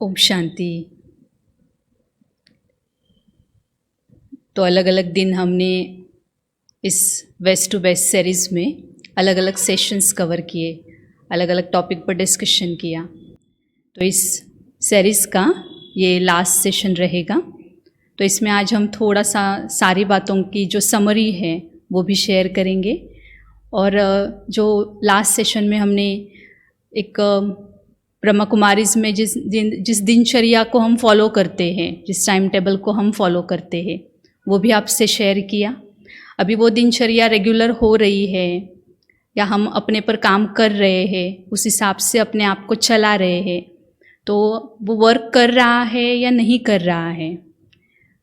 ओम शांति। तो अलग अलग दिन हमने इस वेस्ट टू बेस्ट सीरीज़ में अलग अलग सेशंस कवर किए, अलग अलग टॉपिक पर डिस्कशन किया। तो इस सीरीज़ का ये लास्ट सेशन रहेगा। तो इसमें आज हम थोड़ा सा सारी बातों की जो समरी है वो भी शेयर करेंगे। और जो लास्ट सेशन में हमने एक ब्रह्मा कुमारीज़ में जिस दिनचर्या को हम फॉलो करते हैं, जिस टाइम टेबल को हम फॉलो करते हैं, वो भी आपसे शेयर किया। अभी वो दिनचर्या रेगुलर हो रही है या हम अपने पर काम कर रहे हैं, उस हिसाब से अपने आप को चला रहे हैं, तो वो वर्क कर रहा है या नहीं कर रहा है।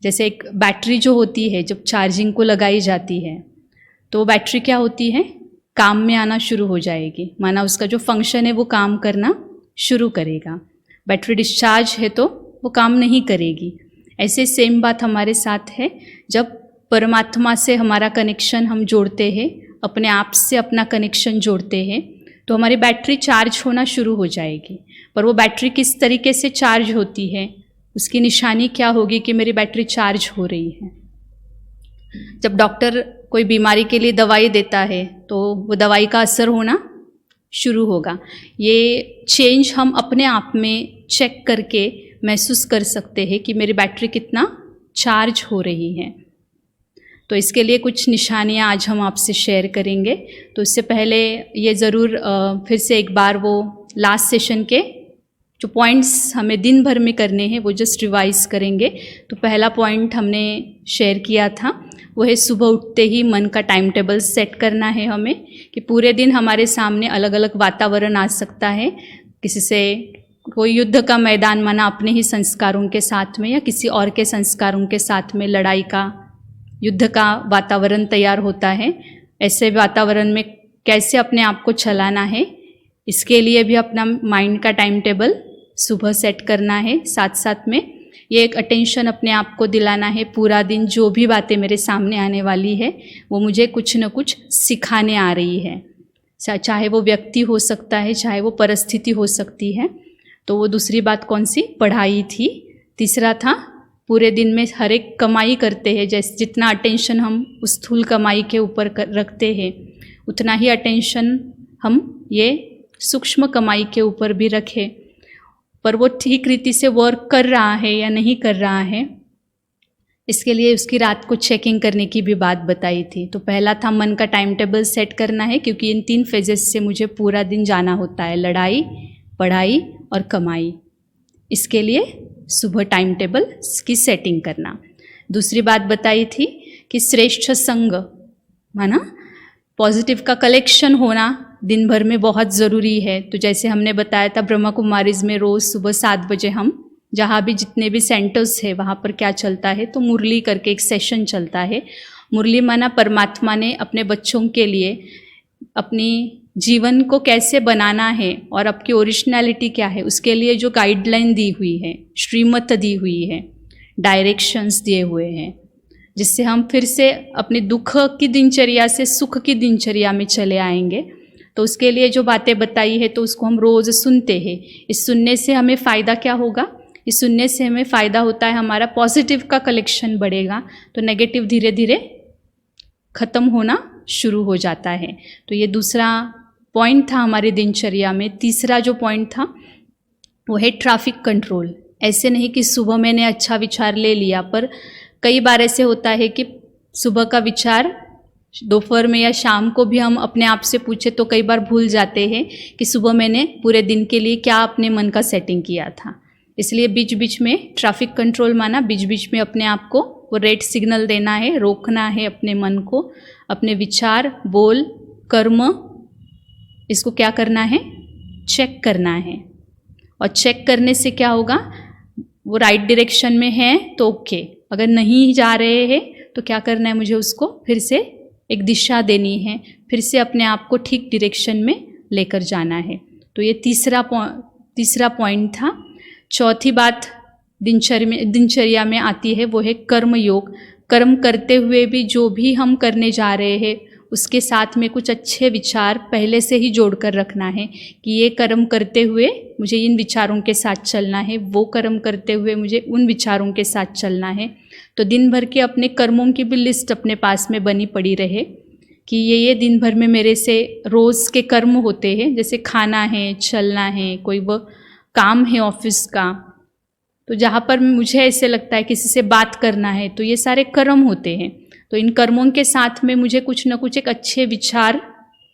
जैसे एक बैटरी जो होती है, जब चार्जिंग को लगाई जाती है तो बैटरी क्या होती है, काम में आना शुरू हो जाएगी, माना उसका जो फंक्शन है वो काम करना शुरू करेगा। बैटरी डिस्चार्ज है तो वो काम नहीं करेगी। ऐसे सेम बात हमारे साथ है। जब परमात्मा से हमारा कनेक्शन हम जोड़ते हैं, अपने आप से अपना कनेक्शन जोड़ते हैं, तो हमारी बैटरी चार्ज होना शुरू हो जाएगी। पर वो बैटरी किस तरीके से चार्ज होती है, उसकी निशानी क्या होगी कि मेरी बैटरी चार्ज हो रही है। जब डॉक्टर कोई बीमारी के लिए दवाई देता है तो वो दवाई का असर होना शुरू होगा। ये चेंज हम अपने आप में चेक करके महसूस कर सकते हैं कि मेरी बैटरी कितना चार्ज हो रही है। तो इसके लिए कुछ निशानियाँ आज हम आपसे शेयर करेंगे। तो इससे पहले ये ज़रूर फिर से एक बार वो लास्ट सेशन के जो पॉइंट्स हमें दिन भर में करने हैं वो जस्ट रिवाइज करेंगे। तो पहला पॉइंट हमने शेयर किया था वो है सुबह उठते ही मन का टाइम टेबल सेट करना है हमें, कि पूरे दिन हमारे सामने अलग अलग वातावरण आ सकता है। किसी से कोई युद्ध का मैदान, माना अपने ही संस्कारों के साथ में या किसी और के संस्कारों के साथ में लड़ाई का, युद्ध का वातावरण तैयार होता है। ऐसे वातावरण में कैसे अपने आप को चलाना है, इसके लिए भी अपना माइंड का टाइम टेबल सुबह सेट करना है। साथ साथ में ये एक अटेंशन अपने आप को दिलाना है, पूरा दिन जो भी बातें मेरे सामने आने वाली है वो मुझे कुछ न कुछ सिखाने आ रही है। चाहे वो व्यक्ति हो सकता है, चाहे वो परिस्थिति हो सकती है। तो वो दूसरी बात कौन सी, पढ़ाई थी। तीसरा था पूरे दिन में हर एक कमाई करते हैं, जैसे जितना अटेंशन हम उस स्थूल कमाई के ऊपर रखते हैं, उतना ही अटेंशन हम ये सूक्ष्म कमाई के ऊपर भी रखें। पर वो ठीक रीति से वर्क कर रहा है या नहीं कर रहा है, इसके लिए उसकी रात को चेकिंग करने की भी बात बताई थी। तो पहला था मन का टाइम टेबल सेट करना है, क्योंकि इन 3 फेजेस से मुझे पूरा दिन जाना होता है, लड़ाई, पढ़ाई और कमाई। इसके लिए सुबह टाइम टेबल की सेटिंग करना। दूसरी बात बताई थी कि श्रेष्ठ संग, माना पॉजिटिव का कलेक्शन होना दिन भर में बहुत ज़रूरी है। तो जैसे हमने बताया था ब्रह्मा कुमारीज़ में रोज़ सुबह 7 बजे हम जहाँ भी जितने भी सेंटर्स है वहाँ पर क्या चलता है, तो मुरली करके एक सेशन चलता है। मुरली माना परमात्मा ने अपने बच्चों के लिए अपनी जीवन को कैसे बनाना है और आपकी ओरिजिनलिटी क्या है, उसके लिए जो गाइडलाइन दी हुई है, श्रीमत दी हुई है, डायरेक्शंस दिए हुए हैं, जिससे हम फिर से अपने दुख की दिनचर्या से सुख की दिनचर्या में चले आएंगे। तो उसके लिए जो बातें बताई है तो उसको हम रोज़ सुनते हैं। इस सुनने से हमें फ़ायदा क्या होगा, इस सुनने से हमें फ़ायदा होता है हमारा पॉजिटिव का कलेक्शन बढ़ेगा, तो नेगेटिव धीरे धीरे ख़त्म होना शुरू हो जाता है। तो ये दूसरा पॉइंट था हमारी दिनचर्या में। तीसरा जो पॉइंट था वो है ट्रैफिक कंट्रोल। ऐसे नहीं कि सुबह मैंने अच्छा विचार ले लिया, पर कई बार ऐसे होता है कि सुबह का विचार दोपहर में या शाम को भी हम अपने आप से पूछे तो कई बार भूल जाते हैं कि सुबह मैंने पूरे दिन के लिए क्या अपने मन का सेटिंग किया था। इसलिए बीच बीच में ट्रैफिक कंट्रोल, माना बीच बीच में अपने आप को वो रेड सिग्नल देना है, रोकना है अपने मन को, अपने विचार, बोल, कर्म, इसको क्या करना है, चेक करना है। और चेक करने से क्या होगा, वो राइट डायरेक्शन में है तो ओके, अगर नहीं जा रहे हैं तो क्या करना है, मुझे उसको फिर से एक दिशा देनी है, फिर से अपने आप को ठीक डायरेक्शन में लेकर जाना है। तो ये तीसरा पॉइंट था। चौथी बात दिनचर्या में आती है वो है कर्म योग। कर्म करते हुए भी जो भी हम करने जा रहे हैं उसके साथ में कुछ अच्छे विचार पहले से ही जोड़ कर रखना है कि ये कर्म करते हुए मुझे इन विचारों के साथ चलना है, वो कर्म करते हुए मुझे उन विचारों के साथ चलना है। तो दिन भर के अपने कर्मों की भी लिस्ट अपने पास में बनी पड़ी रहे कि ये दिन भर में मेरे से रोज़ के कर्म होते हैं, जैसे खाना है, चलना है, कोई वो काम है ऑफिस का, तो जहाँ पर मुझे ऐसे लगता है किसी से बात करना है, तो ये सारे कर्म होते हैं। तो इन कर्मों के साथ में मुझे कुछ ना कुछ एक अच्छे विचार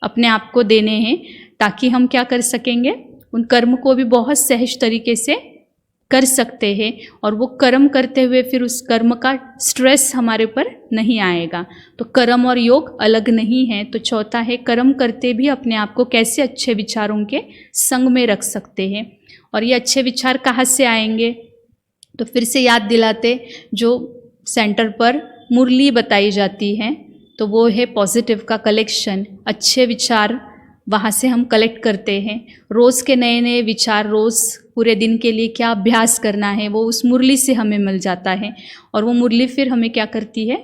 अपने आप को देने हैं, ताकि हम क्या कर सकेंगे, उन कर्म को भी बहुत सहज तरीके से कर सकते हैं और वो कर्म करते हुए फिर उस कर्म का स्ट्रेस हमारे ऊपर नहीं आएगा। तो कर्म और योग अलग नहीं है। तो चौथा है, कर्म करते भी अपने आप को कैसे अच्छे विचारों के संग में रख सकते हैं। और ये अच्छे विचार कहाँ से आएंगे, तो फिर से याद दिलाते, जो सेंटर पर मुरली बताई जाती है तो वो है पॉजिटिव का कलेक्शन। अच्छे विचार वहाँ से हम कलेक्ट करते हैं। रोज़ के नए नए विचार, रोज़ पूरे दिन के लिए क्या अभ्यास करना है, वो उस मुरली से हमें मिल जाता है। और वो मुरली फिर हमें क्या करती है,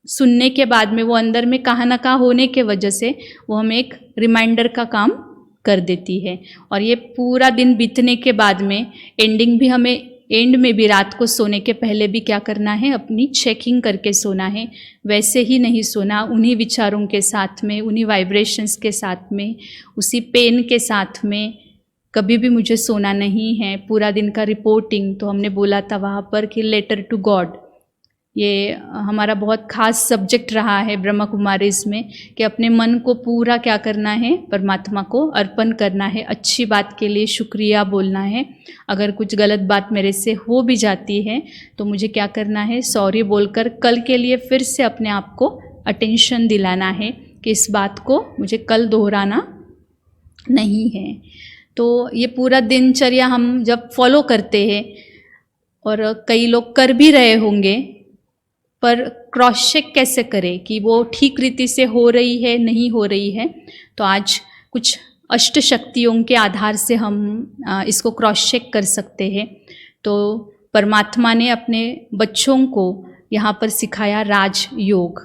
सुनने के बाद में वो अंदर में कहाँ ना कहाँ होने के वजह से वो हमें एक रिमाइंडर का काम कर देती है। और ये पूरा दिन बीतने के बाद में एंडिंग भी हमें, एंड में भी रात को सोने के पहले भी क्या करना है, अपनी चेकिंग करके सोना है। वैसे ही नहीं सोना, उन्हीं विचारों के साथ में, उन्हीं वाइब्रेशंस के साथ में, उसी पेन के साथ में कभी भी मुझे सोना नहीं है। पूरा दिन का रिपोर्टिंग, तो हमने बोला था वहाँ पर कि लेटर टू गॉड, ये हमारा बहुत खास सब्जेक्ट रहा है ब्रह्मा कुमारीज में, कि अपने मन को पूरा क्या करना है, परमात्मा को अर्पण करना है। अच्छी बात के लिए शुक्रिया बोलना है। अगर कुछ गलत बात मेरे से हो भी जाती है तो मुझे क्या करना है, सॉरी बोलकर कल के लिए फिर से अपने आप को अटेंशन दिलाना है कि इस बात को मुझे कल दोहराना नहीं है। तो ये पूरा दिनचर्या हम जब फॉलो करते हैं, और कई लोग कर भी रहे होंगे, पर क्रॉस चेक कैसे करें कि वो ठीक रीति से हो रही है, नहीं हो रही है। तो आज कुछ अष्ट शक्तियों के आधार से हम इसको क्रॉस चेक कर सकते हैं। तो परमात्मा ने अपने बच्चों को यहाँ पर सिखाया राजयोग।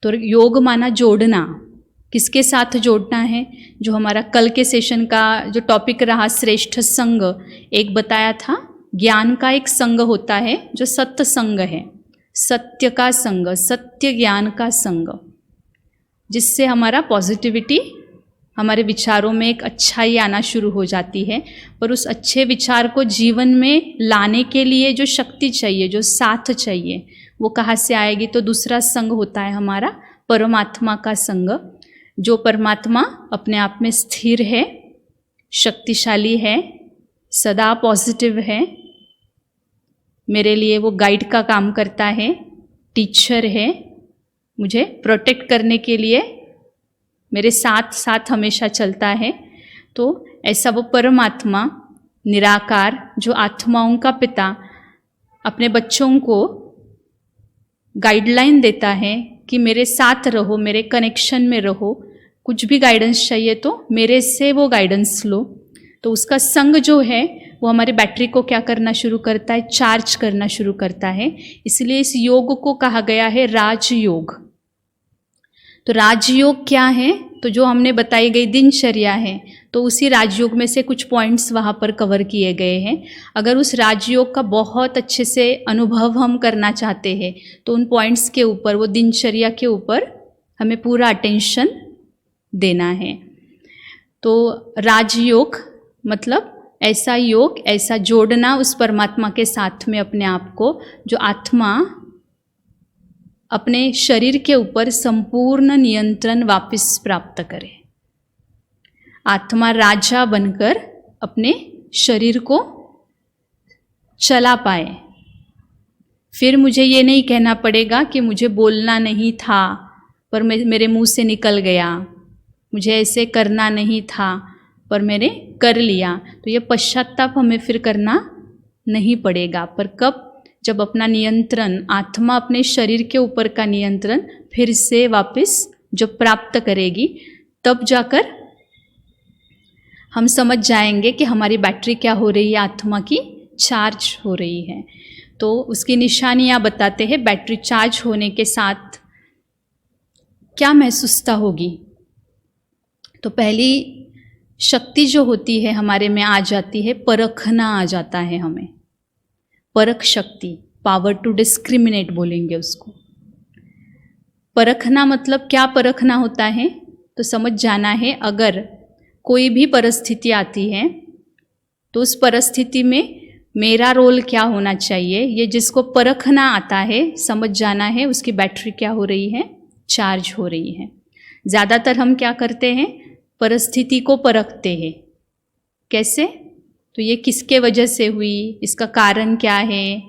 तो योग माना जोड़ना, किसके साथ जोड़ना है, जो हमारा कल के सेशन का जो टॉपिक रहा श्रेष्ठ संग, एक बताया था, ज्ञान का एक संग होता है जो सत्य संग है, सत्य का संग, सत्य ज्ञान का संग, जिससे हमारा पॉजिटिविटी, हमारे विचारों में एक अच्छाई आना शुरू हो जाती है। पर उस अच्छे विचार को जीवन में लाने के लिए जो शक्ति चाहिए, जो साथ चाहिए, वो कहाँ से आएगी, तो दूसरा संग होता है हमारा परमात्मा का संग। जो परमात्मा अपने आप में स्थिर है, शक्तिशाली है, सदा पॉजिटिव है, मेरे लिए वो गाइड का काम करता है, टीचर है, मुझे प्रोटेक्ट करने के लिए मेरे साथ साथ हमेशा चलता है। तो ऐसा वो परमात्मा निराकार, जो आत्माओं का पिता, अपने बच्चों को गाइडलाइन देता है कि मेरे साथ रहो, मेरे कनेक्शन में रहो, कुछ भी गाइडेंस चाहिए तो मेरे से वो गाइडेंस लो। तो उसका संग जो है वो हमारी बैटरी को क्या करना शुरू करता है, चार्ज करना शुरू करता है। इसलिए इस योग को कहा गया है राजयोग। तो राजयोग क्या है, तो जो हमने बताई गई दिनचर्या है, तो उसी राजयोग में से कुछ पॉइंट्स वहाँ पर कवर किए गए हैं। अगर उस राजयोग का बहुत अच्छे से अनुभव हम करना चाहते हैं तो उन पॉइंट्स के ऊपर, वो दिनचर्या के ऊपर हमें पूरा अटेंशन देना है। तो राजयोग मतलब ऐसा योग, ऐसा जोड़ना उस परमात्मा के साथ में अपने आप को, जो आत्मा अपने शरीर के ऊपर संपूर्ण नियंत्रण वापस प्राप्त करे। आत्मा राजा बनकर अपने शरीर को चला पाए। फिर मुझे ये नहीं कहना पड़ेगा कि मुझे बोलना नहीं था पर मेरे मुंह से निकल गया, मुझे ऐसे करना नहीं था पर मैंने कर लिया। तो ये पश्चाताप हमें फिर करना नहीं पड़ेगा। पर कब, जब अपना नियंत्रण, आत्मा अपने शरीर के ऊपर का नियंत्रण फिर से वापस जब प्राप्त करेगी, तब जाकर हम समझ जाएंगे कि हमारी बैटरी क्या हो रही है, आत्मा की चार्ज हो रही है। तो उसकी निशानियाँ बताते हैं। बैटरी चार्ज होने के साथ क्या महसूसता होगी? तो पहली शक्ति जो होती है हमारे में आ जाती है, परखना आ जाता है हमें। परख शक्ति, पावर टू डिस्क्रिमिनेट बोलेंगे उसको। परखना मतलब क्या परखना होता है? तो समझ जाना है, अगर कोई भी परिस्थिति आती है तो उस परिस्थिति में मेरा रोल क्या होना चाहिए, ये जिसको परखना आता है, समझ जाना है उसकी बैटरी क्या हो रही है, चार्ज हो रही है। ज़्यादातर हम क्या करते हैं, परिस्थिति को परखते हैं। कैसे? तो ये किसके वजह से हुई, इसका कारण क्या है,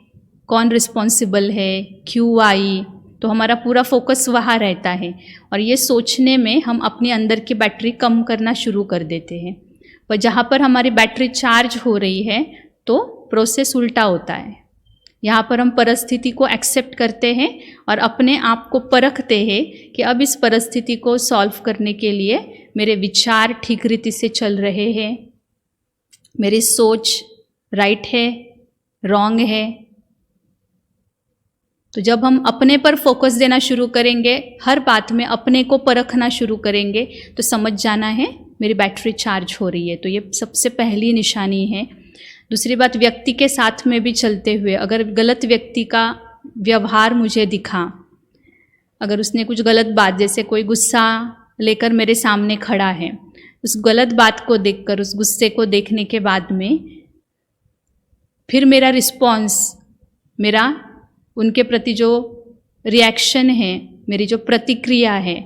कौन रिस्पॉन्सिबल है, क्यों आई, तो हमारा पूरा फोकस वहाँ रहता है। और ये सोचने में हम अपने अंदर की बैटरी कम करना शुरू कर देते हैं। पर जहाँ पर हमारी बैटरी चार्ज हो रही है तो प्रोसेस उल्टा होता है। यहाँ पर हम परिस्थिति को एक्सेप्ट करते हैं और अपने आप को परखते हैं कि अब इस परिस्थिति को सॉल्व करने के लिए मेरे विचार ठीक रीति से चल रहे हैं, मेरी सोच राइट है, रॉन्ग है। तो जब हम अपने पर फोकस देना शुरू करेंगे, हर बात में अपने को परखना शुरू करेंगे, तो समझ जाना है मेरी बैटरी चार्ज हो रही है। तो ये सबसे पहली निशानी है। दूसरी बात, व्यक्ति के साथ में भी चलते हुए अगर गलत व्यक्ति का व्यवहार मुझे दिखा, अगर उसने कुछ गलत बात, जैसे कोई गुस्सा लेकर मेरे सामने खड़ा है, उस गलत बात को देखकर, उस गुस्से को देखने के बाद में फिर मेरा रिस्पॉन्स, मेरा उनके प्रति जो रिएक्शन है, मेरी जो प्रतिक्रिया है,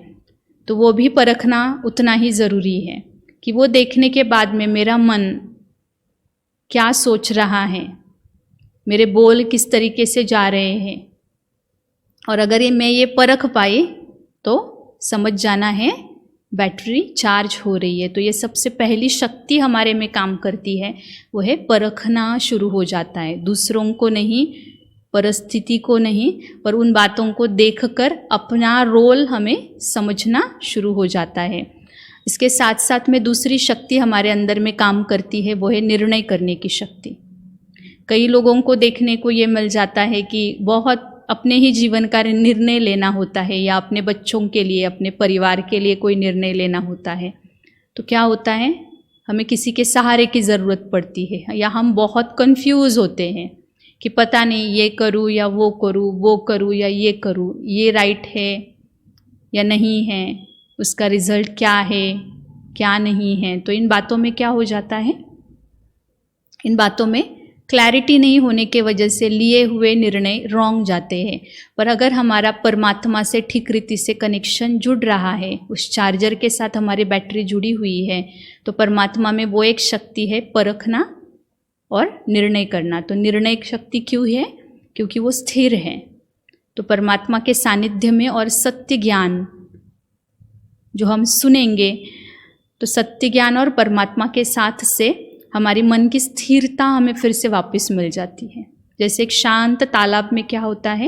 तो वो भी परखना उतना ही ज़रूरी है कि वो देखने के बाद में मेरा मन क्या सोच रहा है, मेरे बोल किस तरीके से जा रहे हैं। और अगर मैं ये परख पाई तो समझ जाना है बैटरी चार्ज हो रही है। तो ये सबसे पहली शक्ति हमारे में काम करती है, वो है परखना शुरू हो जाता है। दूसरों को नहीं, परिस्थिति को नहीं, पर उन बातों को देखकर अपना रोल हमें समझना शुरू हो जाता है। इसके साथ साथ में दूसरी शक्ति हमारे अंदर में काम करती है, वो है निर्णय करने की शक्ति। कई लोगों को देखने को ये मिल जाता है कि बहुत अपने ही जीवन का निर्णय लेना होता है, या अपने बच्चों के लिए, अपने परिवार के लिए कोई निर्णय लेना होता है, तो क्या होता है, हमें किसी के सहारे की ज़रूरत पड़ती है, या हम बहुत कंफ्यूज होते हैं कि पता नहीं ये करूँ या वो करूँ, वो करूँ या ये करूँ, ये राइट है या नहीं है, उसका रिज़ल्ट क्या है क्या नहीं है। तो इन बातों में क्या हो जाता है, इन बातों में क्लैरिटी नहीं होने के वजह से लिए हुए निर्णय रॉन्ग जाते हैं। पर अगर हमारा परमात्मा से ठीक रीति से कनेक्शन जुड़ रहा है, उस चार्जर के साथ हमारी बैटरी जुड़ी हुई है, तो परमात्मा में वो एक शक्ति है परखना और निर्णय करना। तो निर्णय शक्ति क्यों है, क्योंकि वो स्थिर है। तो परमात्मा के सानिध्य में और सत्य ज्ञान जो हम सुनेंगे, तो सत्य ज्ञान और परमात्मा के साथ से हमारी मन की स्थिरता हमें फिर से वापस मिल जाती है। जैसे एक शांत तालाब में क्या होता है,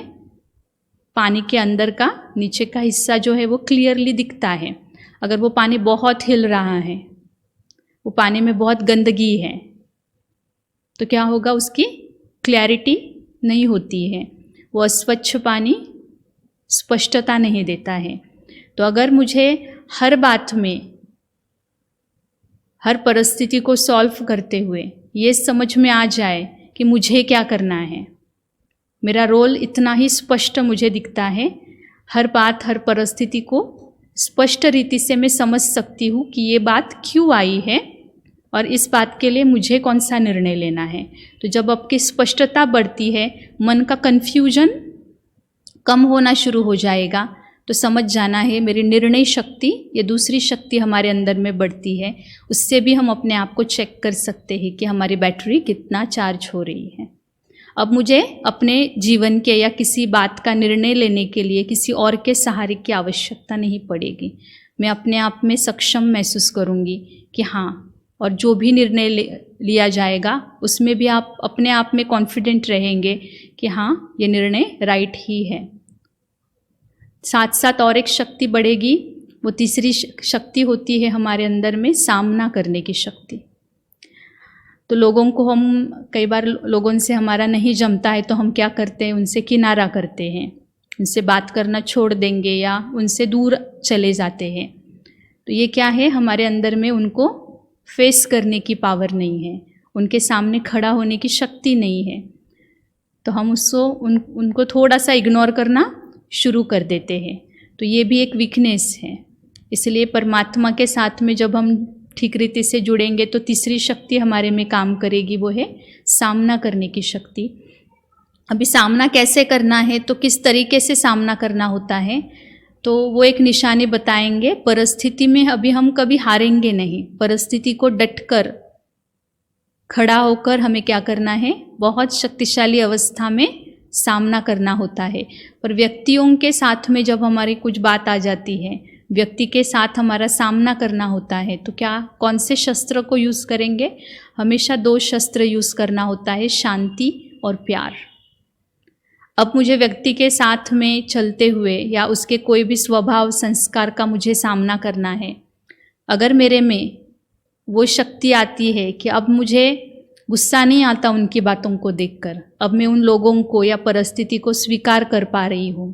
पानी के अंदर का नीचे का हिस्सा जो है वो क्लियरली दिखता है। अगर वो पानी बहुत हिल रहा है, वो पानी में बहुत गंदगी है, तो क्या होगा, उसकी क्लैरिटी नहीं होती है, वो अस्वच्छ पानी स्पष्टता नहीं देता है। तो अगर मुझे हर बात में, हर परिस्थिति को सॉल्व करते हुए ये समझ में आ जाए कि मुझे क्या करना है, मेरा रोल इतना ही स्पष्ट मुझे दिखता है, हर बात, हर परिस्थिति को स्पष्ट रीति से मैं समझ सकती हूँ कि ये बात क्यों आई है और इस बात के लिए मुझे कौन सा निर्णय लेना है। तो जब आपकी स्पष्टता बढ़ती है, मन का कन्फ्यूजन कम होना शुरू हो जाएगा, तो समझ जाना है मेरी निर्णय शक्ति, ये दूसरी शक्ति हमारे अंदर में बढ़ती है। उससे भी हम अपने आप को चेक कर सकते हैं कि हमारी बैटरी कितना चार्ज हो रही है। अब मुझे अपने जीवन के या किसी बात का निर्णय लेने के लिए किसी और के सहारे की आवश्यकता नहीं पड़ेगी। मैं अपने आप में सक्षम महसूस करूँगी कि हाँ, और जो भी निर्णय लिया जाएगा उसमें भी आप अपने आप में कॉन्फिडेंट रहेंगे कि हाँ, ये निर्णय राइट ही है। साथ साथ और एक शक्ति बढ़ेगी, वो तीसरी शक्ति होती है हमारे अंदर में सामना करने की शक्ति। तो लोगों को हम, कई बार लोगों से हमारा नहीं जमता है तो हम क्या करते हैं, उनसे किनारा करते हैं, उनसे बात करना छोड़ देंगे या उनसे दूर चले जाते हैं। तो ये क्या है, हमारे अंदर में उनको फेस करने की पावर नहीं है, उनके सामने खड़ा होने की शक्ति नहीं है। तो हम उनको थोड़ा सा इग्नोर करना शुरू कर देते हैं। तो ये भी एक वीकनेस है। इसलिए परमात्मा के साथ में जब हम ठीक रीति से जुड़ेंगे तो तीसरी शक्ति हमारे में काम करेगी, वो है सामना करने की शक्ति। अभी सामना कैसे करना है, तो किस तरीके से सामना करना होता है, तो वो एक निशानी बताएंगे। परिस्थिति में अभी हम कभी हारेंगे नहीं, परिस्थिति को डटकर खड़ा होकर हमें क्या करना है, बहुत शक्तिशाली अवस्था में सामना करना होता है। पर व्यक्तियों के साथ में जब हमारी कुछ बात आ जाती है, व्यक्ति के साथ हमारा सामना करना होता है, तो क्या कौन से शस्त्र को यूज़ करेंगे? हमेशा 2 शस्त्र यूज़ करना होता है, शांति और प्यार। अब मुझे व्यक्ति के साथ में चलते हुए या उसके कोई भी स्वभाव संस्कार का मुझे सामना करना है। अगर मेरे में वो शक्ति आती है कि अब मुझे गुस्सा नहीं आता उनकी बातों को देखकर, अब मैं उन लोगों को या परिस्थिति को स्वीकार कर पा रही हूँ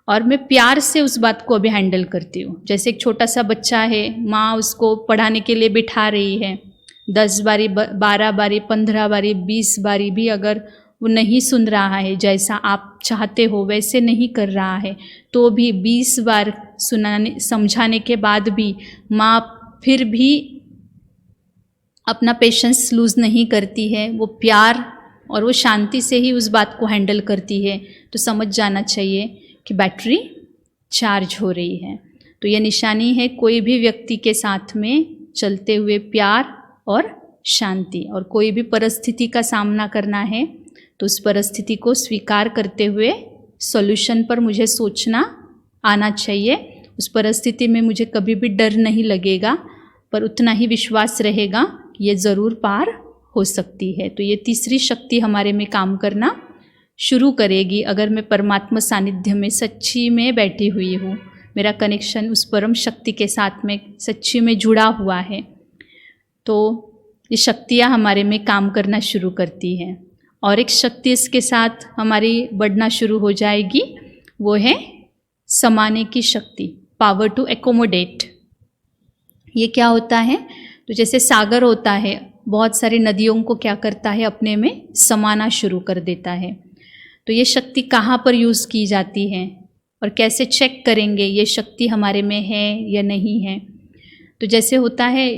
और मैं प्यार से उस बात को अभी हैंडल करती हूँ। जैसे एक छोटा सा बच्चा है, माँ उसको पढ़ाने के लिए बिठा रही है, 10 बारी 12 बारी 15 बारी 20 बारी भी अगर वो नहीं सुन रहा है, जैसा आप चाहते हो वैसे नहीं कर रहा है, तो भी 20 बार समझाने के बाद भी माँ फिर भी अपना पेशेंस लूज़ नहीं करती है, वो प्यार और वो शांति से ही उस बात को हैंडल करती है, तो समझ जाना चाहिए कि बैटरी चार्ज हो रही है। तो ये निशानी है कोई भी व्यक्ति के साथ में चलते हुए प्यार और शांति। और कोई भी परिस्थिति का सामना करना है तो उस परिस्थिति को स्वीकार करते हुए सॉल्यूशन पर मुझे सोचना आना चाहिए। उस परिस्थिति में मुझे कभी भी डर नहीं लगेगा, पर उतना ही विश्वास रहेगा कि ये ज़रूर पार हो सकती है। तो ये तीसरी शक्ति हमारे में काम करना शुरू करेगी अगर मैं परमात्मा सानिध्य में सच्ची में बैठी हुई हूँ, मेरा कनेक्शन उस परम शक्ति के साथ में सच्ची में जुड़ा हुआ है, तो ये शक्तियाँ हमारे में काम करना शुरू करती हैं। और एक शक्ति इसके साथ हमारी बढ़ना शुरू हो जाएगी, वो है समाने की शक्ति, पावर टू एकोमोडेट। ये क्या होता है, तो जैसे सागर होता है, बहुत सारी नदियों को क्या करता है, अपने में समाना शुरू कर देता है। तो ये शक्ति कहाँ पर यूज़ की जाती है और कैसे चेक करेंगे ये शक्ति हमारे में है या नहीं है? तो जैसे होता है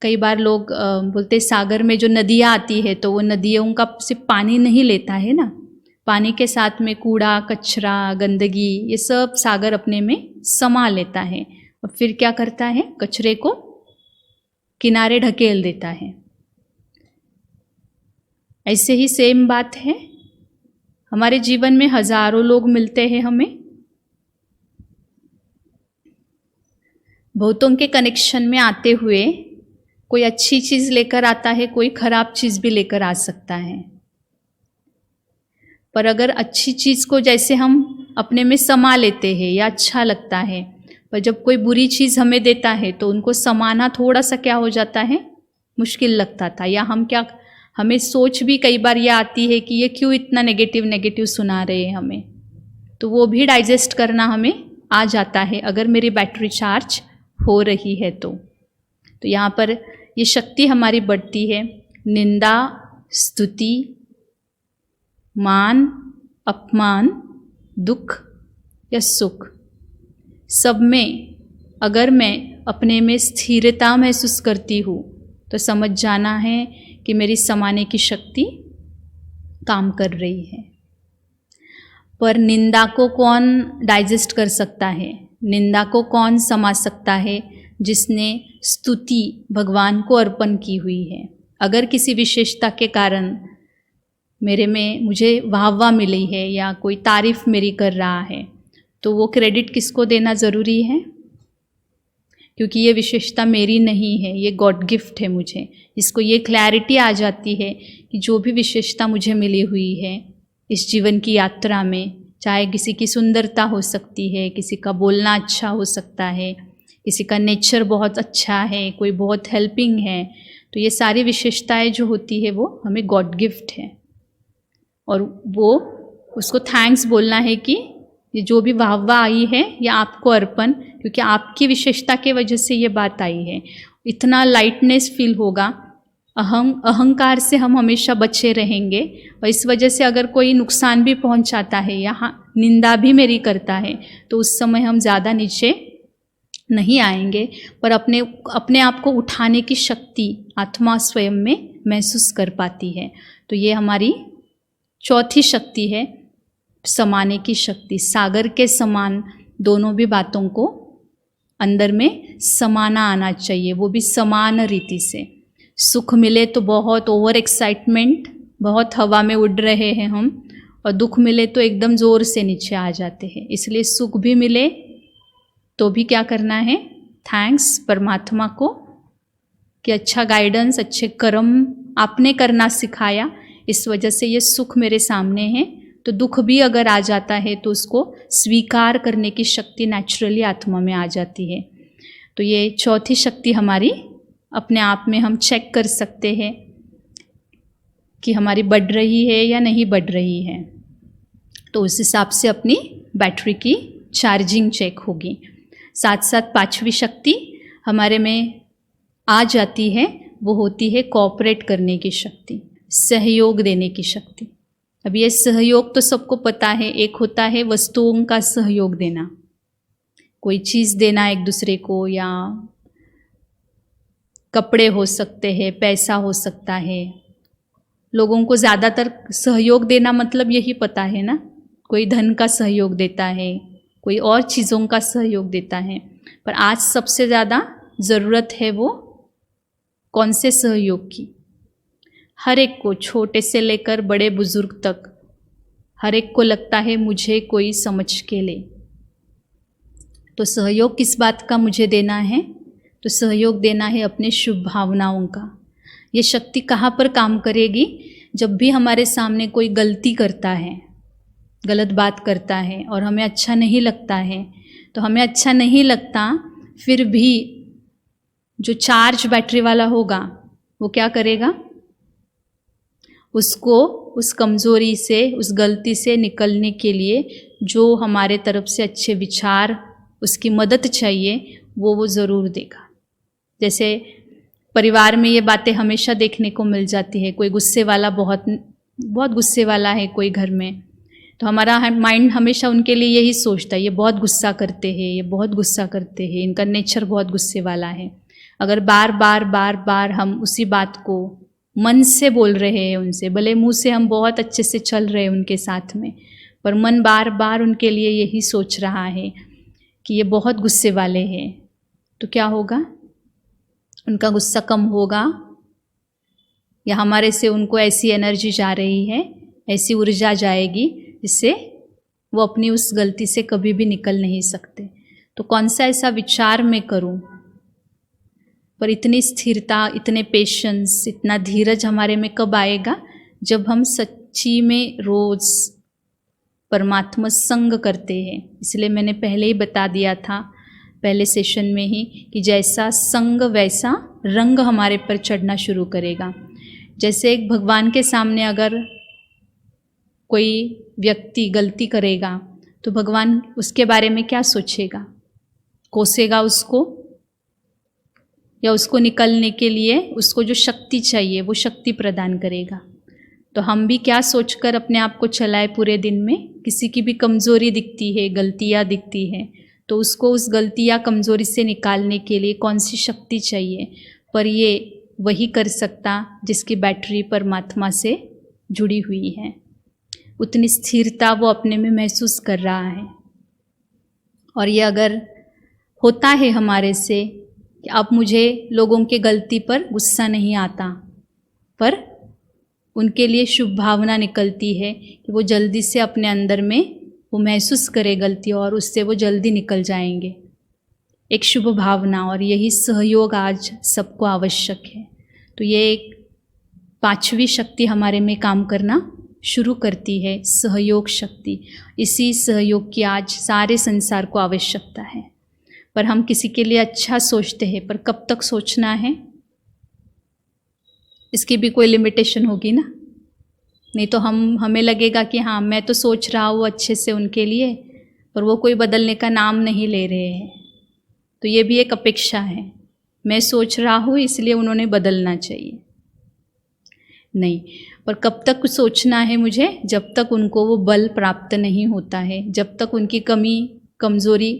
कई बार लोग बोलते सागर में जो नदियाँ आती है तो वो नदियों का सिर्फ पानी नहीं लेता है ना, पानी के साथ में कूड़ा कचरा गंदगी ये सब सागर अपने में समा लेता है और फिर क्या करता है, कचरे को किनारे ढकेल देता है। ऐसे ही सेम बात है, हमारे जीवन में हजारों लोग मिलते हैं हमें, बहुतों के कनेक्शन में आते हुए कोई अच्छी चीज़ लेकर आता है, कोई खराब चीज़ भी लेकर आ सकता है। पर अगर अच्छी चीज़ को जैसे हम अपने में समा लेते हैं या अच्छा लगता है, पर जब कोई बुरी चीज़ हमें देता है तो उनको समाना थोड़ा सा क्या हो जाता है, मुश्किल लगता था। या हमें सोच भी कई बार ये आती है कि ये क्यों इतना नेगेटिव सुना रहे हैं हमें, तो वो भी डाइजेस्ट करना हमें आ जाता है अगर मेरी बैटरी चार्ज हो रही है तो यहाँ पर ये शक्ति हमारी बढ़ती है। निंदा, स्तुति, मान, अपमान, दुख या सुख, सब में अगर मैं अपने में स्थिरता महसूस करती हूँ तो समझ जाना है कि मेरी समाने की शक्ति काम कर रही है। पर निंदा को कौन डाइजेस्ट कर सकता है, निंदा को कौन समा सकता है? जिसने स्तुति भगवान को अर्पण की हुई है। अगर किसी विशेषता के कारण मुझे वाह मिली है या कोई तारीफ मेरी कर रहा है, तो वो क्रेडिट किसको देना ज़रूरी है? क्योंकि ये विशेषता मेरी नहीं है, ये गॉड गिफ्ट है मुझे। इसको ये क्लैरिटी आ जाती है कि जो भी विशेषता मुझे मिली हुई है इस जीवन की यात्रा में, चाहे किसी की सुंदरता हो सकती है, किसी का बोलना अच्छा हो सकता है, किसी का नेचर बहुत अच्छा है, कोई बहुत हेल्पिंग है, तो ये सारी विशेषताएं जो होती है वो हमें गॉड गिफ्ट है। और वो उसको थैंक्स बोलना है कि ये जो भी वाहवाह आई है ये आपको अर्पण, क्योंकि आपकी विशेषता के वजह से ये बात आई है। इतना लाइटनेस फील होगा। अहंकार से हम हमेशा बचे रहेंगे, और इस वजह से अगर कोई नुकसान भी पहुंचाता है या निंदा भी मेरी करता है तो उस समय हम ज़्यादा नीचे नहीं आएंगे, पर अपने आप को उठाने की शक्ति आत्मा स्वयं में महसूस कर पाती है। तो ये हमारी चौथी शक्ति है, समाने की शक्ति। सागर के समान दोनों भी बातों को अंदर में समाना आना चाहिए, वो भी समान रीति से। सुख मिले तो बहुत ओवर एक्साइटमेंट, बहुत हवा में उड़ रहे हैं हम, और दुख मिले तो एकदम ज़ोर से नीचे आ जाते हैं। इसलिए सुख भी मिले तो भी क्या करना है, थैंक्स परमात्मा को कि अच्छा गाइडेंस, अच्छे कर्म आपने करना सिखाया, इस वजह से ये सुख मेरे सामने है। तो दुख भी अगर आ जाता है तो उसको स्वीकार करने की शक्ति नेचुरली आत्मा में आ जाती है। तो ये चौथी शक्ति हमारी अपने आप में हम चेक कर सकते हैं कि हमारी बढ़ रही है या नहीं बढ़ रही है। तो उस हिसाब से अपनी बैटरी की चार्जिंग चेक होगी। साथ साथ पांचवी शक्ति हमारे में आ जाती है, वो होती है कोऑपरेट करने की शक्ति, सहयोग देने की शक्ति। अब ये सहयोग तो सबको पता है, एक होता है वस्तुओं का सहयोग देना, कोई चीज़ देना एक दूसरे को, या कपड़े हो सकते हैं, पैसा हो सकता है। लोगों को ज़्यादातर सहयोग देना मतलब यही पता है ना, कोई धन का सहयोग देता है, कोई और चीज़ों का सहयोग देता है। पर आज सबसे ज़्यादा ज़रूरत है वो कौन से सहयोग की? हर एक को, छोटे से लेकर बड़े बुजुर्ग तक, हर एक को लगता है मुझे कोई समझ के ले। तो सहयोग किस बात का मुझे देना है? तो सहयोग देना है अपने शुभ भावनाओं का। ये शक्ति कहाँ पर काम करेगी? जब भी हमारे सामने कोई गलती करता है, गलत बात करता है और हमें अच्छा नहीं लगता है, तो हमें अच्छा नहीं लगता, फिर भी जो चार्ज बैटरी वाला होगा वो क्या करेगा? उसको उस कमज़ोरी से, उस गलती से निकलने के लिए जो हमारे तरफ से अच्छे विचार, उसकी मदद चाहिए, वो ज़रूर देगा। जैसे परिवार में ये बातें हमेशा देखने को मिल जाती है। कोई गुस्से वाला, बहुत गुस्से वाला है कोई घर में, तो हमारा माइंड हमेशा उनके लिए यही सोचता है, ये बहुत गुस्सा करते हैं, ये बहुत गुस्सा करते हैं, इनका नेचर बहुत गुस्से वाला है। अगर बार बार हम उसी बात को मन से बोल रहे हैं उनसे, भले मुंह से हम बहुत अच्छे से चल रहे हैं उनके साथ में, पर मन बार बार उनके लिए यही सोच रहा है कि ये बहुत गुस्से वाले हैं, तो क्या होगा? उनका गुस्सा कम होगा, या हमारे से उनको ऐसी एनर्जी जा रही है, ऐसी ऊर्जा जाएगी जिससे वो अपनी उस गलती से कभी भी निकल नहीं सकते। तो कौन सा ऐसा विचार मैं करूं? पर इतनी स्थिरता, इतने पेशेंस, इतना धीरज हमारे में कब आएगा? जब हम सच्ची में रोज़ परमात्मा संग करते हैं। इसलिए मैंने पहले ही बता दिया था, पहले सेशन में ही, कि जैसा संग वैसा रंग हमारे पर चढ़ना शुरू करेगा। जैसे एक भगवान के सामने अगर कोई व्यक्ति गलती करेगा तो भगवान उसके बारे में क्या सोचेगा? कोसेगा उसको, या उसको निकलने के लिए उसको जो शक्ति चाहिए वो शक्ति प्रदान करेगा। तो हम भी क्या सोचकर अपने आप को चलाए पूरे दिन में? किसी की भी कमज़ोरी दिखती है, गलतियाँ दिखती है, तो उसको उस गलती या कमज़ोरी से निकालने के लिए कौन सी शक्ति चाहिए? पर ये वही कर सकता जिसकी बैटरी परमात्मा से जुड़ी हुई है। उतनी स्थिरता वो अपने में महसूस कर रहा है। और ये अगर होता है हमारे से कि अब मुझे लोगों के गलती पर गुस्सा नहीं आता, पर उनके लिए शुभ भावना निकलती है कि वो जल्दी से अपने अंदर में वो महसूस करे गलती और उससे वो जल्दी निकल जाएंगे, एक शुभ भावना। और यही सहयोग आज सबको आवश्यक है। तो ये एक पांचवी शक्ति हमारे में काम करना शुरू करती है, सहयोग शक्ति। इसी सहयोग की आज सारे संसार को आवश्यकता है। पर हम किसी के लिए अच्छा सोचते हैं, पर कब तक सोचना है? इसकी भी कोई लिमिटेशन होगी ना। नहीं तो हमें लगेगा कि हाँ मैं तो सोच रहा हूँ अच्छे से उनके लिए, और वो कोई बदलने का नाम नहीं ले रहे हैं। तो ये भी एक अपेक्षा है, मैं सोच रहा हूँ इसलिए उन्होंने बदलना चाहिए। नहीं, पर कब तक सोचना है मुझे? जब तक उनको वो बल प्राप्त नहीं होता है, जब तक उनकी कमी कमज़ोरी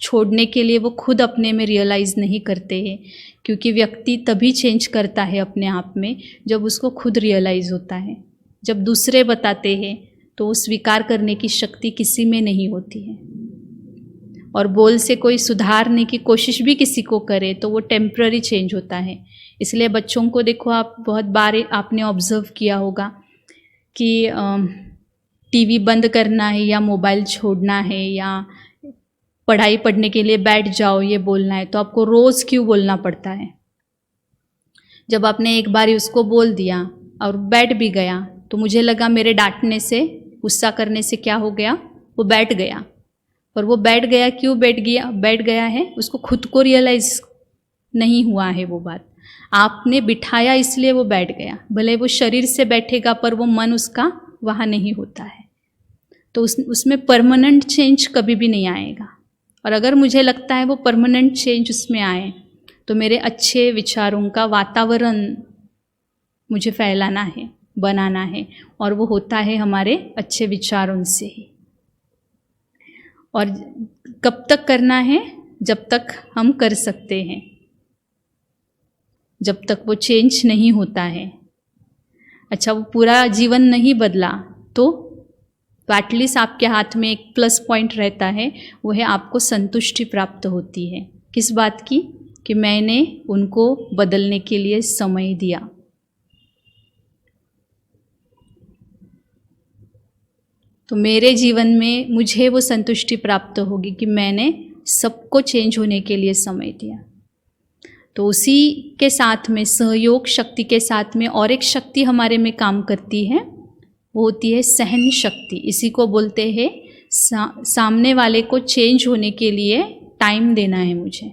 छोड़ने के लिए वो खुद अपने में रियलाइज़ नहीं करते हैं। क्योंकि व्यक्ति तभी चेंज करता है अपने आप में जब उसको खुद रियलाइज़ होता है। जब दूसरे बताते हैं तो वो स्वीकार करने की शक्ति किसी में नहीं होती है। और बोल से कोई सुधारने की कोशिश भी किसी को करे तो वो टेम्प्ररी चेंज होता है। इसलिए बच्चों को देखो, आप बहुत बार आपने ऑब्ज़र्व किया होगा कि टीवी बंद करना है या मोबाइल छोड़ना है या पढ़ाई पढ़ने के लिए बैठ जाओ ये बोलना है, तो आपको रोज़ क्यों बोलना पड़ता है? जब आपने एक बार उसको बोल दिया और बैठ भी गया तो मुझे लगा मेरे डांटने से, गुस्सा करने से क्या हो गया, वो बैठ गया। पर वो बैठ गया क्यों बैठ गया है, उसको खुद को रियलाइज़ नहीं हुआ है वो बात। आपने बिठाया इसलिए वो बैठ गया। भले वो शरीर से बैठेगा पर वो मन उसका वहाँ नहीं होता है। तो उसमें परमानेंट चेंज कभी भी नहीं आएगा। और अगर मुझे लगता है वो परमानेंट चेंज उसमें आए तो मेरे अच्छे विचारों का वातावरण मुझे फैलाना है, बनाना है, और वो होता है हमारे अच्छे विचारों से ही। और कब तक करना है? जब तक हम कर सकते हैं, जब तक वो चेंज नहीं होता है। अच्छा, वो पूरा जीवन नहीं बदला तो एटलीस्ट आपके हाथ में एक प्लस पॉइंट रहता है, वो है आपको संतुष्टि प्राप्त होती है। किस बात की? कि मैंने उनको बदलने के लिए समय दिया। तो मेरे जीवन में मुझे वो संतुष्टि प्राप्त होगी कि मैंने सबको चेंज होने के लिए समय दिया। तो उसी के साथ में, सहयोग शक्ति के साथ में और एक शक्ति हमारे में काम करती है, वो होती है सहन शक्ति। इसी को बोलते हैं सामने वाले को चेंज होने के लिए टाइम देना है मुझे।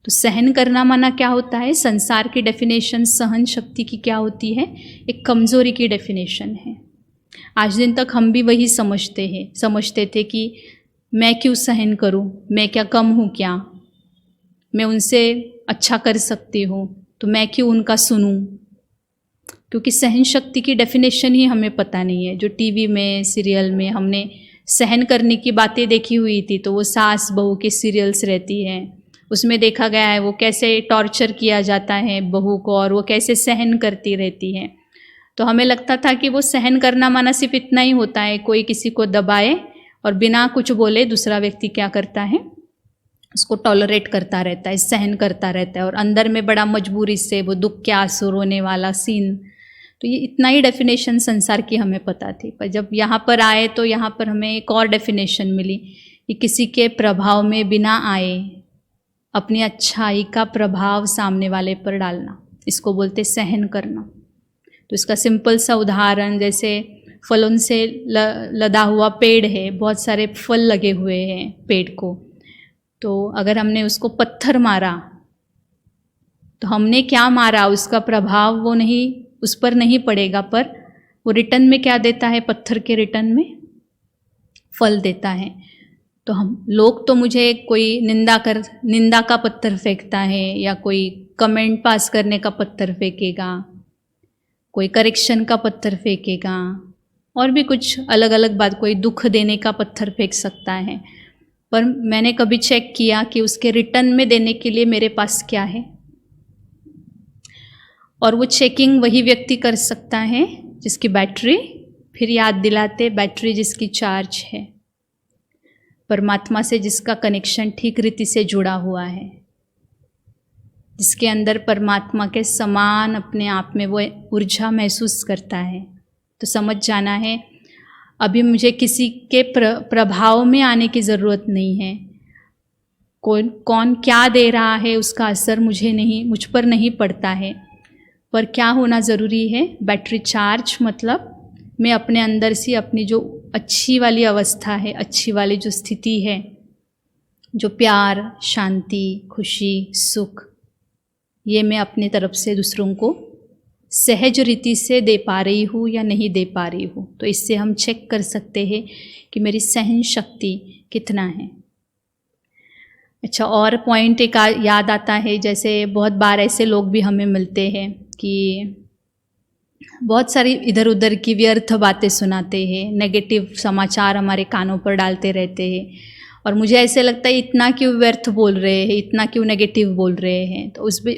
तो सहन करना माना क्या होता है? संसार की डेफिनेशन सहन शक्ति की क्या होती है? एक कमज़ोरी की डेफिनेशन है। आज दिन तक हम भी वही समझते थे कि मैं क्यों सहन करूं, मैं क्या कम हूं क्या, मैं उनसे अच्छा कर सकती हूँ तो मैं क्यों उनका सुनूं। क्योंकि सहन शक्ति की डेफिनेशन ही हमें पता नहीं है। जो टीवी में, सीरियल में हमने सहन करने की बातें देखी हुई थी, तो वो सास बहू के सीरियल्स रहती हैं, उसमें देखा गया है वो कैसे टॉर्चर किया जाता है बहू को और वो कैसे सहन करती रहती है। तो हमें लगता था कि वो सहन करना माना सिर्फ इतना ही होता है, कोई किसी को दबाए और बिना कुछ बोले दूसरा व्यक्ति क्या करता है, उसको टॉलरेट करता रहता है, सहन करता रहता है, और अंदर में बड़ा मजबूरी से वो दुख के आंसू रोने वाला सीन। तो ये इतना ही डेफिनेशन संसार की हमें पता थी। पर जब यहाँ पर आए तो यहाँ पर हमें एक और डेफिनेशन मिली कि किसी के प्रभाव में बिना आए अपनी अच्छाई का प्रभाव सामने वाले पर डालना, इसको बोलते सहन करना। तो इसका सिंपल सा उदाहरण, जैसे फलों से लदा हुआ पेड़ है, बहुत सारे फल लगे हुए हैं पेड़ को, तो अगर हमने उसको पत्थर मारा तो हमने क्या मारा, उसका प्रभाव वो नहीं, उस पर नहीं पड़ेगा, पर वो रिटर्न में क्या देता है? पत्थर के रिटर्न में फल देता है। तो हम लोग तो मुझे कोई निंदा का पत्थर फेंकता है, या कोई कमेंट पास करने का पत्थर फेंकेगा, कोई करेक्शन का पत्थर फेंकेगा, और भी कुछ अलग अलग बात, कोई दुख देने का पत्थर फेंक सकता है। पर मैंने कभी चेक किया कि उसके रिटर्न में देने के लिए मेरे पास क्या है? और वो चेकिंग वही व्यक्ति कर सकता है जिसकी बैटरी, फिर याद दिलाते, बैटरी जिसकी चार्ज है, परमात्मा से जिसका कनेक्शन ठीक रीति से जुड़ा हुआ है, जिसके अंदर परमात्मा के समान अपने आप में वो ऊर्जा महसूस करता है। तो समझ जाना है, अभी मुझे किसी के प्रभाव में आने की ज़रूरत नहीं है। कौन क्या दे रहा है उसका असर मुझ पर नहीं पड़ता है। पर क्या होना ज़रूरी है? बैटरी चार्ज, मतलब मैं अपने अंदर से अपनी जो अच्छी वाली अवस्था है, अच्छी वाली जो स्थिति है, जो प्यार, शांति, खुशी, सुख, ये मैं अपनी तरफ से दूसरों को सहज रीति से दे पा रही हूँ या नहीं दे पा रही हूँ। तो इससे हम चेक कर सकते हैं कि मेरी सहन शक्ति कितना है। अच्छा, और पॉइंट एक याद आता है, जैसे बहुत बार ऐसे लोग भी हमें मिलते हैं कि बहुत सारी इधर उधर की व्यर्थ बातें सुनाते हैं, नेगेटिव समाचार हमारे कानों पर डालते रहते हैं, और मुझे ऐसे लगता है इतना क्यों व्यर्थ बोल रहे हैं, इतना क्यों नेगेटिव बोल रहे हैं। तो उसमें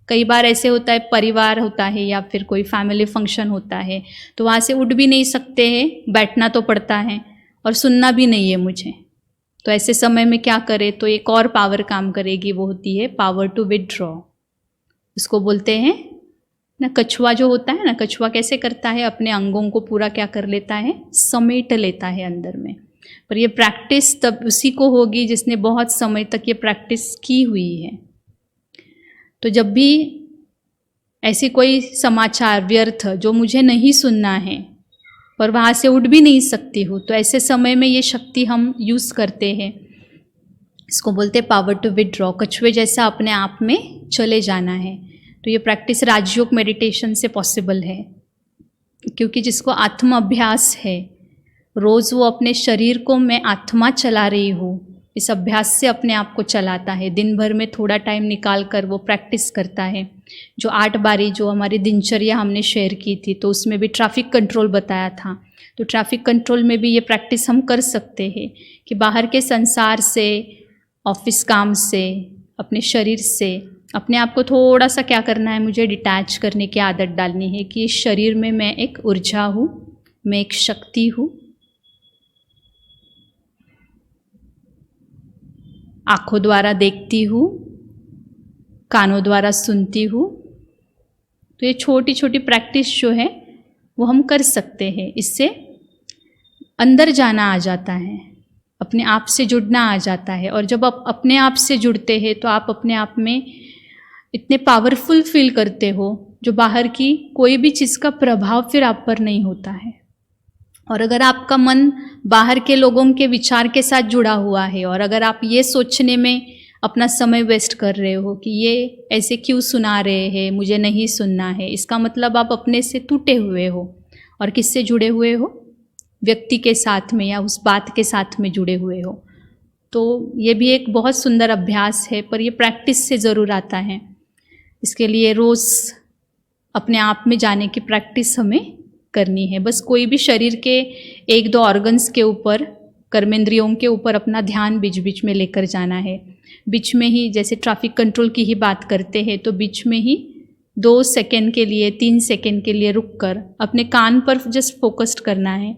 कई बार ऐसे होता है, परिवार होता है या फिर कोई फैमिली फंक्शन होता है, तो वहाँ से उठ भी नहीं सकते हैं, बैठना तो पड़ता है और सुनना भी नहीं है मुझे। तो ऐसे समय में क्या करें, तो एक और पावर काम करेगी, वो होती है पावर टू विथड्रॉ। उसको बोलते हैं ना, कछुआ जो होता है ना, कछुआ कैसे करता है, अपने अंगों को पूरा क्या कर लेता है, समेट लेता है अंदर में। पर ये प्रैक्टिस तब उसी को होगी जिसने बहुत समय तक ये प्रैक्टिस की हुई है। तो जब भी ऐसी कोई समाचार व्यर्थ जो मुझे नहीं सुनना है पर वहाँ से उठ भी नहीं सकती हूँ, तो ऐसे समय में ये शक्ति हम यूज़ करते हैं। इसको बोलते हैं पावर टू विथड्रॉ, कछुए जैसा अपने आप में चले जाना है। तो ये प्रैक्टिस राजयोग मेडिटेशन से पॉसिबल है, क्योंकि जिसको आत्म अभ्यास है, रोज़ वो अपने शरीर को मैं आत्मा चला रही हूँ, इस अभ्यास से अपने आप को चलाता है। दिन भर में थोड़ा टाइम निकाल कर वो प्रैक्टिस करता है। जो 8 बारी जो हमारी दिनचर्या हमने शेयर की थी, तो उसमें भी ट्रैफिक कंट्रोल बताया था। तो ट्रैफिक कंट्रोल में भी ये प्रैक्टिस हम कर सकते हैं कि बाहर के संसार से, ऑफिस काम से, अपने शरीर से अपने आप को थोड़ा सा क्या करना है, मुझे डिटैच करने की आदत डालनी है कि इस शरीर में मैं एक ऊर्जा हूँ, मैं एक शक्ति हूँ। आँखों द्वारा देखती हूँ, कानों द्वारा सुनती हूँ। तो ये छोटी छोटी प्रैक्टिस जो है वो हम कर सकते हैं। इससे अंदर जाना आ जाता है, अपने आप से जुड़ना आ जाता है। और जब आप अपने आप से जुड़ते हैं तो आप अपने आप में इतने पावरफुल फील करते हो, जो बाहर की कोई भी चीज़ का प्रभाव फिर आप पर नहीं होता है। और अगर आपका मन बाहर के लोगों के विचार के साथ जुड़ा हुआ है, और अगर आप ये सोचने में अपना समय वेस्ट कर रहे हो कि ये ऐसे क्यों सुना रहे हैं, मुझे नहीं सुनना है, इसका मतलब आप अपने से टूटे हुए हो। और किससे जुड़े हुए हो? व्यक्ति के साथ में या उस बात के साथ में जुड़े हुए हो। तो ये भी एक बहुत सुंदर अभ्यास है, पर ये प्रैक्टिस से ज़रूर आता है। इसके लिए रोज़ अपने आप में जाने की प्रैक्टिस हमें करनी है। बस कोई भी शरीर के 1-2 ऑर्गन्स के ऊपर, कर्मेंद्रियों के ऊपर अपना ध्यान बीच बीच में लेकर जाना है। बीच में ही, जैसे ट्रैफिक कंट्रोल की ही बात करते हैं, तो बीच में ही 2 सेकेंड के लिए, 3 सेकेंड के लिए रुक कर अपने कान पर जस्ट फोकस्ड करना है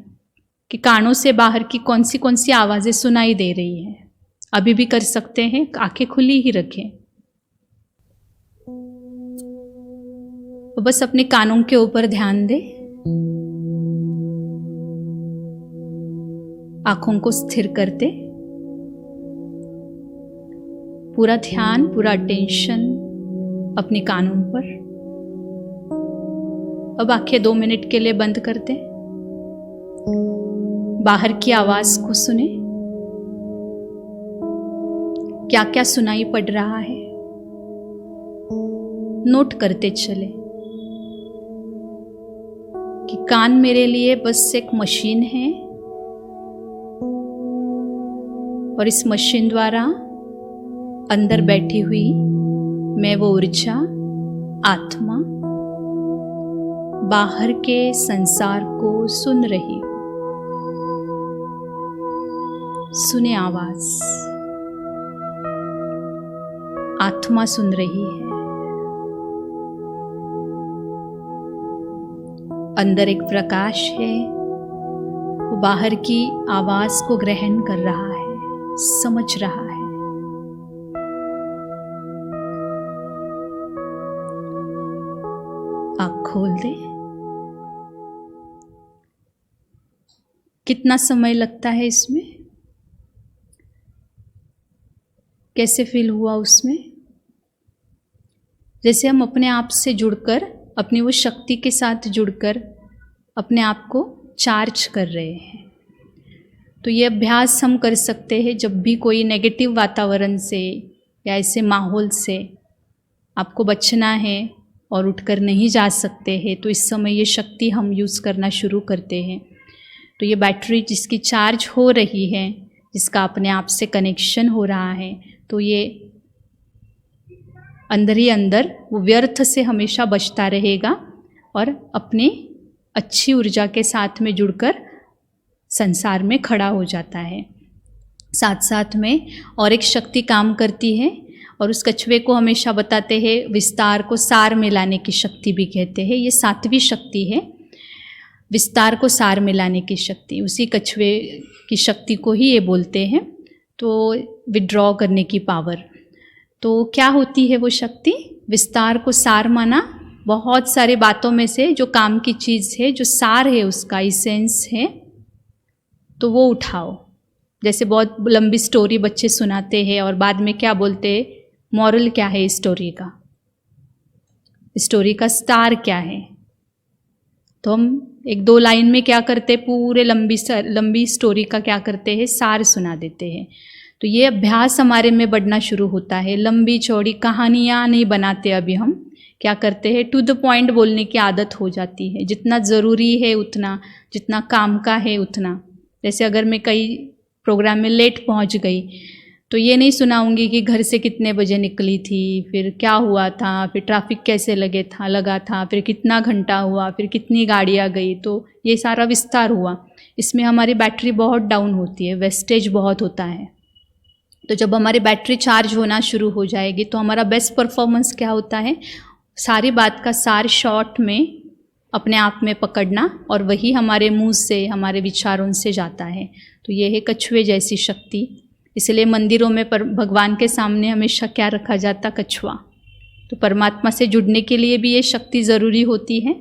कि कानों से बाहर की कौन सी आवाज़ें सुनाई दे रही हैं। अभी भी कर सकते हैं, आंखें खुली ही रखें। तो बस अपने कानों के ऊपर ध्यान दें, आंखों को स्थिर करते, पूरा ध्यान, पूरा अटेंशन अपने कानों पर। अब आंखें 2 मिनट के लिए बंद करते, बाहर की आवाज को सुने, क्या क्या सुनाई पड़ रहा है नोट करते चले कि कान मेरे लिए बस एक मशीन है, और इस मशीन द्वारा अंदर बैठी हुई मैं वो ऊर्जा, आत्मा बाहर के संसार को सुन रही हूँ। सुने आवाज, आत्मा सुन रही है। अंदर एक प्रकाश है, वो बाहर की आवाज को ग्रहण कर रहा है, समझ रहा है। आँख खोल दे। कितना समय लगता है इसमें? कैसे फील हुआ उसमें? जैसे हम अपने आप से जुड़कर, अपनी वो शक्ति के साथ जुड़कर अपने आप को चार्ज कर रहे हैं। तो ये अभ्यास हम कर सकते हैं जब भी कोई नेगेटिव वातावरण से या ऐसे माहौल से आपको बचना है, और उठकर नहीं जा सकते हैं, तो इस समय ये शक्ति हम यूज़ करना शुरू करते हैं। तो ये बैटरी जिसकी चार्ज हो रही है, जिसका अपने आप से कनेक्शन हो रहा है, तो ये अंदर ही अंदर वो व्यर्थ से हमेशा बचता रहेगा और अपने अच्छी ऊर्जा के साथ में जुड़कर संसार में खड़ा हो जाता है। साथ साथ में और एक शक्ति काम करती है, और उस कछुए को हमेशा बताते हैं विस्तार को सार में लाने की शक्ति भी कहते हैं। ये 7वीं शक्ति है, विस्तार को सार में लाने की शक्ति। उसी कछुए की शक्ति को ही ये बोलते हैं। तो विड्रॉ करने की पावर। तो क्या होती है वो शक्ति? विस्तार को सार माना, बहुत सारे बातों में से जो काम की चीज़ है, जो सार है, उसका इसेंस है, तो वो उठाओ। जैसे बहुत लंबी स्टोरी बच्चे सुनाते हैं और बाद में क्या बोलते हैं, मॉरल क्या है स्टोरी का, स्टोरी का सार क्या है। तो हम 1-2 लाइन में क्या करते हैं, पूरे लंबी स्टोरी का क्या करते हैं, सार सुना देते हैं। तो ये अभ्यास हमारे में बढ़ना शुरू होता है। लंबी चौड़ी कहानियाँ नहीं बनाते, अभी हम क्या करते हैं, टू द पॉइंट बोलने की आदत हो जाती है। जितना ज़रूरी है उतना, जितना काम का है उतना। जैसे अगर मैं कई प्रोग्राम में लेट पहुंच गई, तो ये नहीं सुनाऊंगी कि घर से कितने बजे निकली थी, फिर क्या हुआ था, फिर ट्रैफिक कैसे लगा था, फिर कितना घंटा हुआ, फिर कितनी गाड़ियाँ गई। तो ये सारा विस्तार हुआ। इसमें हमारी बैटरी बहुत डाउन होती है, वेस्टेज बहुत होता है। तो जब हमारी बैटरी चार्ज होना शुरू हो जाएगी तो हमारा बेस्ट परफॉर्मेंस क्या होता है, सारी बात का सार शॉर्ट में अपने आप में पकड़ना, और वही हमारे मुंह से, हमारे विचारों से जाता है। तो ये है कछुए जैसी शक्ति। इसलिए मंदिरों में भगवान के सामने हमेशा क्या रखा जाता, कछुआ। तो परमात्मा से जुड़ने के लिए भी ये शक्ति ज़रूरी होती है,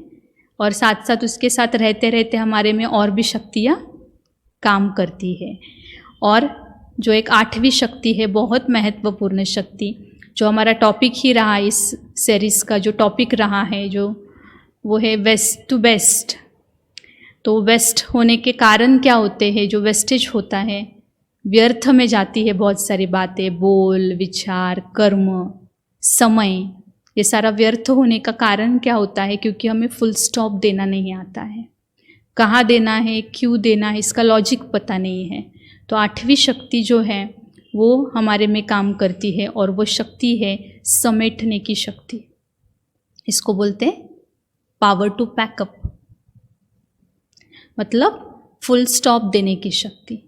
और साथ साथ उसके साथ रहते रहते हमारे में और भी शक्तियाँ काम करती है। और जो एक 8वीं शक्ति है, बहुत महत्वपूर्ण शक्ति, जो हमारा टॉपिक ही रहा, इस सीरीज़ का जो टॉपिक रहा है, जो वो है वेस्ट टू बेस्ट। तो वेस्ट होने के कारण क्या होते हैं, जो वेस्टेज होता है, व्यर्थ में जाती है बहुत सारी बातें, बोल, विचार, कर्म, समय, ये सारा व्यर्थ होने का कारण क्या होता है, क्योंकि हमें फुल स्टॉप देना नहीं आता है। कहाँ देना है, क्यों देना है, इसका लॉजिक पता नहीं है। तो 8वीं शक्ति जो है वो हमारे में काम करती है, और वो शक्ति है समेटने की शक्ति। इसको बोलते हैं पावर टू पैकअप, मतलब फुल स्टॉप देने की शक्ति।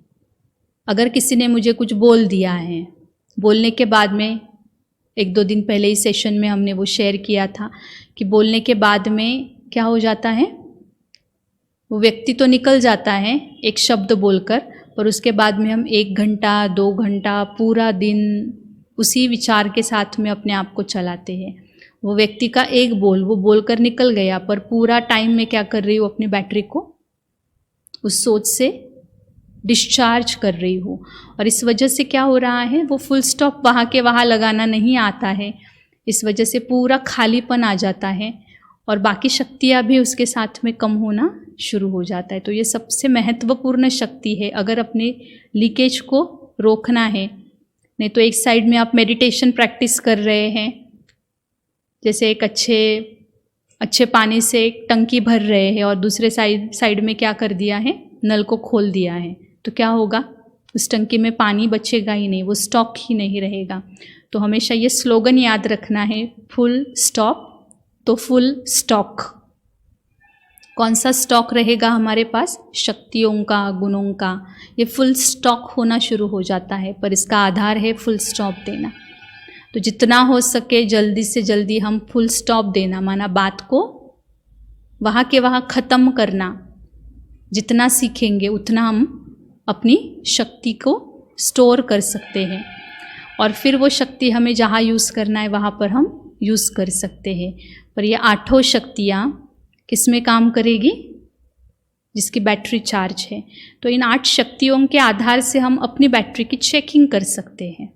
अगर किसी ने मुझे कुछ बोल दिया है, बोलने के बाद में 1-2 दिन पहले ही सेशन में हमने वो शेयर किया था कि बोलने के बाद में क्या हो जाता है, वो व्यक्ति तो निकल जाता है एक शब्द बोलकर, पर उसके बाद में हम 1 घंटा 2 घंटा पूरा दिन उसी विचार के साथ में अपने आप को चलाते हैं। वो व्यक्ति का एक बोल, वो बोलकर निकल गया, पर पूरा टाइम में क्या कर रही हूँ, अपनी बैटरी को उस सोच से डिस्चार्ज कर रही हूँ। और इस वजह से क्या हो रहा है, वो फुल स्टॉप वहाँ के वहाँ लगाना नहीं आता है। इस वजह से पूरा खालीपन आ जाता है, और बाकी शक्तियाँ भी उसके साथ में कम होना शुरू हो जाता है। तो ये सबसे महत्वपूर्ण शक्ति है अगर अपने लीकेज को रोकना है। नहीं तो एक साइड में आप मेडिटेशन प्रैक्टिस कर रहे हैं, जैसे एक अच्छे पानी से एक टंकी भर रहे हैं, और दूसरे साइड में क्या कर दिया है, नल को खोल दिया है, तो क्या होगा, उस टंकी में पानी बचेगा ही नहीं, वो स्टॉक ही नहीं रहेगा। तो हमेशा ये स्लोगन याद रखना है, फुल स्टॉप तो फुल स्टॉक। कौन सा स्टॉक रहेगा हमारे पास, शक्तियों का, गुणों का, ये फुल स्टॉक होना शुरू हो जाता है, पर इसका आधार है फुल स्टॉप देना। तो जितना हो सके जल्दी से जल्दी हम फुल स्टॉप देना, माना बात को वहाँ के वहाँ ख़त्म करना। जितना सीखेंगे उतना हम अपनी शक्ति को स्टोर कर सकते हैं, और फिर वो शक्ति हमें जहाँ यूज़ करना है वहाँ पर हम यूज़ कर सकते हैं। पर ये 8 शक्तियाँ किस में काम करेगी, जिसकी बैटरी चार्ज है। तो इन 8 शक्तियों के आधार से हम अपनी बैटरी की चेकिंग कर सकते हैं।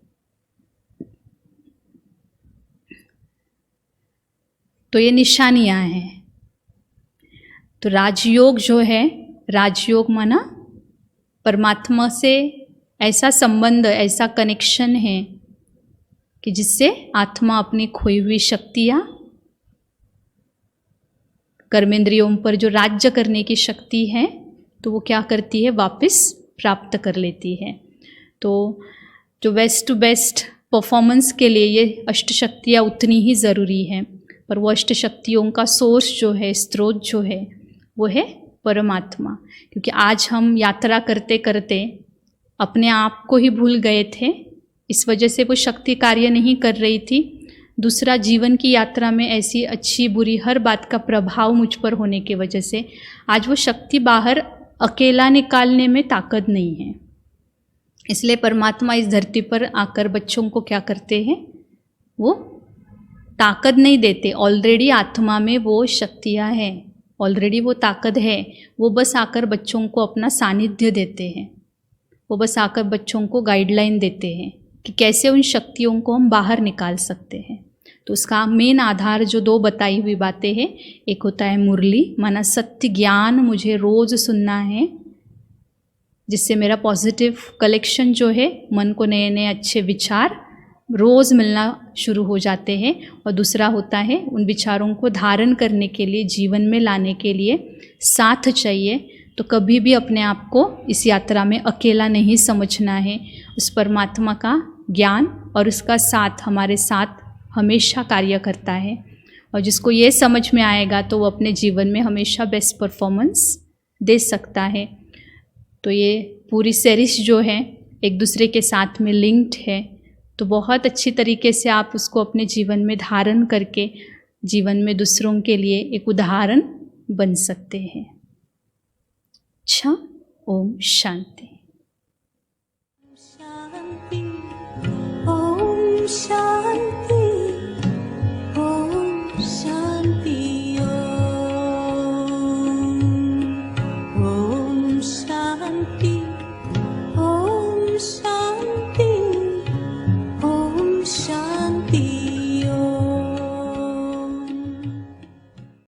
तो ये निशानियाँ हैं। तो राजयोग जो है, राजयोग माना परमात्मा से ऐसा संबंध, ऐसा कनेक्शन है कि जिससे आत्मा अपनी खोई हुई शक्तियाँ कर्मेंद्रियों पर जो राज्य करने की शक्ति है तो वो क्या करती है, वापस प्राप्त कर लेती है। तो जो बेस्ट टू बेस्ट परफॉर्मेंस के लिए ये अष्ट शक्तियाँ उतनी ही ज़रूरी हैं, पर वो अष्ट शक्तियों का सोर्स जो है, स्रोत जो है, वो है परमात्मा। क्योंकि आज हम यात्रा करते करते अपने आप को ही भूल गए थे, इस वजह से वो शक्ति कार्य नहीं कर रही थी। दूसरा, जीवन की यात्रा में ऐसी अच्छी बुरी हर बात का प्रभाव मुझ पर होने की वजह से आज वो शक्ति बाहर अकेला निकालने में ताकत नहीं है। इसलिए परमात्मा इस धरती पर आकर बच्चों को क्या करते हैं, वो ताकत नहीं देते। ऑलरेडी आत्मा में वो शक्तियाँ हैं, ऑलरेडी वो ताकत है। वो बस आकर बच्चों को अपना सानिध्य देते हैं, वो बस आकर बच्चों को गाइडलाइन देते हैं कि कैसे उन शक्तियों को हम बाहर निकाल सकते हैं। तो उसका मेन आधार जो दो बताई हुई बातें हैं, एक होता है मुरली, माना सत्य ज्ञान मुझे रोज़ सुनना है, जिससे मेरा पॉजिटिव कलेक्शन जो है, मन को नए नए अच्छे विचार रोज़ मिलना शुरू हो जाते हैं। और दूसरा होता है उन विचारों को धारण करने के लिए, जीवन में लाने के लिए साथ चाहिए। तो कभी भी अपने आप को इस यात्रा में अकेला नहीं समझना है। उस परमात्मा का ज्ञान और उसका साथ हमारे साथ हमेशा कार्य करता है। और जिसको ये समझ में आएगा तो वो अपने जीवन में हमेशा बेस्ट परफॉर्मेंस दे सकता है। तो ये पूरी सीरीज जो है एक दूसरे के साथ में लिंक्ड है, तो बहुत अच्छी तरीके से आप उसको अपने जीवन में धारण करके जीवन में दूसरों के लिए एक उदाहरण बन सकते हैं। अच्छा, ओम शांति। शांति, ओम शांति, ओम शांति, ओम शांति, ओम शांति, ओम शांति।